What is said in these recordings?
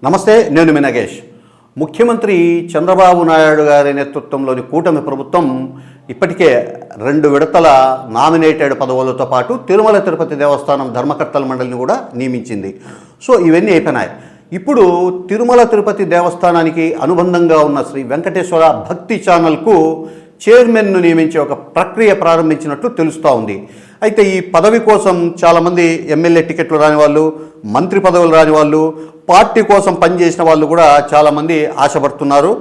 నమస్తే, నేను మీ నగేష్. ముఖ్యమంత్రి చంద్రబాబు నాయుడు గారి నేతృత్వంలోని కూటమి ప్రభుత్వం ఇప్పటికే 2 విడతల నామినేటెడ్ పదవులతో పాటు తిరుమల తిరుపతి దేవస్థానం ధర్మకర్తల మండలిని కూడా నియమించింది. సో ఇవన్నీ అయిపోయినాయి. ఇప్పుడు తిరుమల తిరుపతి దేవస్థానానికి అనుబంధంగా ఉన్న శ్రీ వెంకటేశ్వర భక్తి ఛానల్కు చైర్మన్ను నియమించే ఒక ప్రక్రియ ప్రారంభించినట్లు తెలుస్తూ ఉంది. అయితే ఈ పదవి కోసం చాలామంది ఎమ్మెల్యే టికెట్లు రాని వాళ్ళు, మంత్రి పదవులు రాని వాళ్ళు, పార్టీ కోసం పనిచేసిన వాళ్ళు కూడా చాలామంది ఆశపడుతున్నారు.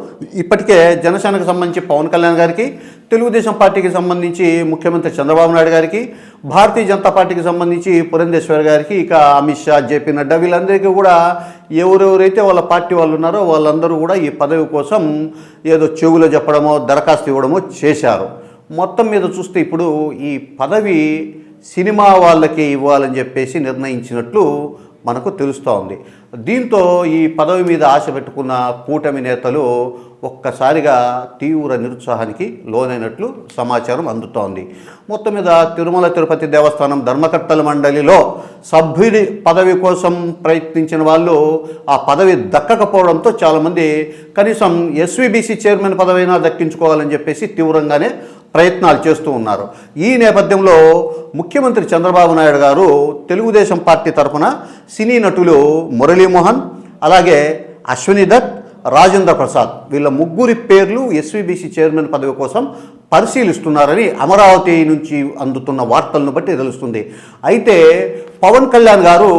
ఇప్పటికే జనసేనకు సంబంధించి పవన్ కళ్యాణ్ గారికి, తెలుగుదేశం పార్టీకి సంబంధించి ముఖ్యమంత్రి చంద్రబాబు నాయుడు గారికి, భారతీయ జనతా పార్టీకి సంబంధించి పురంధేశ్వర్ గారికి, ఇక అమిత్ షా, జేపీ నడ్డా వీళ్ళందరికీ కూడా ఎవరెవరైతే వాళ్ళ పార్టీ వాళ్ళు ఉన్నారో వాళ్ళందరూ కూడా ఈ పదవి కోసం ఏదో చెవులో చెప్పడమో దరఖాస్తు ఇవ్వడమో చేశారు. మొత్తం మీద చూస్తే ఇప్పుడు ఈ పదవి సినిమా వాళ్ళకే ఇవ్వాలని చెప్పేసి నిర్ణయించినట్లు మనకు తెలుస్తూ ఉంది. దీంతో ఈ పదవి మీద ఆశ పెట్టుకున్న కూటమి నేతలు ఒక్కసారిగా తీవ్ర నిరుత్సాహానికి లోనైనట్లు సమాచారం అందుతోంది. మొత్తం మీద తిరుమల తిరుపతి దేవస్థానం ధర్మకర్తల మండలిలో సభ్యుడి పదవి కోసం ప్రయత్నించిన వాళ్ళు ఆ పదవి దక్కకపోవడంతో చాలామంది కనీసం ఎస్వీబీసీ చైర్మన్ పదవైనా దక్కించుకోవాలని చెప్పేసి తీవ్రంగానే ప్రయత్నాలు చేస్తూ ఉన్నారు. ఈ నేపథ్యంలో ముఖ్యమంత్రి చంద్రబాబు నాయుడు గారు తెలుగుదేశం పార్టీ తరఫున సినీ నటులు మురళీమోహన్, అలాగే అశ్విని దత్, రాజేంద్ర ప్రసాద్ వీళ్ళ ముగ్గురి పేర్లు ఎస్వీబీసీ చైర్మన్ పదవి కోసం పరిశీలిస్తున్నారని అమరావతి నుంచి అందుతున్న వార్తలను బట్టి తెలుస్తుంది. అయితే పవన్ కళ్యాణ్ గారు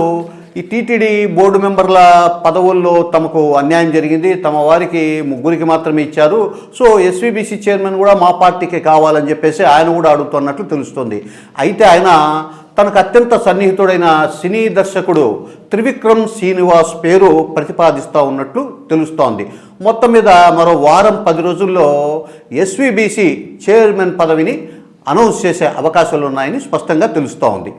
ఈ టీటీడీ బోర్డు మెంబర్ల పదవుల్లో తమకు అన్యాయం జరిగింది, తమ వారికి ముగ్గురికి మాత్రమే ఇచ్చారు, సో ఎస్వీబీసీ చైర్మన్ కూడా మా పార్టీకి కావాలని చెప్పేసి ఆయన కూడా అడుగుతున్నట్లు తెలుస్తుంది. అయితే ఆయన తనకు అత్యంత సన్నిహితుడైన సినీ దర్శకుడు త్రివిక్రమ్ శ్రీనివాస్ పేరు ప్రతిపాదిస్తూ ఉన్నట్లు తెలుస్తోంది. మొత్తం మీద మరో వారం 10 రోజుల్లో ఎస్వీబీసీ చైర్మన్ పదవిని అనౌన్స్ చేసే అవకాశాలు ఉన్నాయని స్పష్టంగా తెలుస్తూ ఉంది.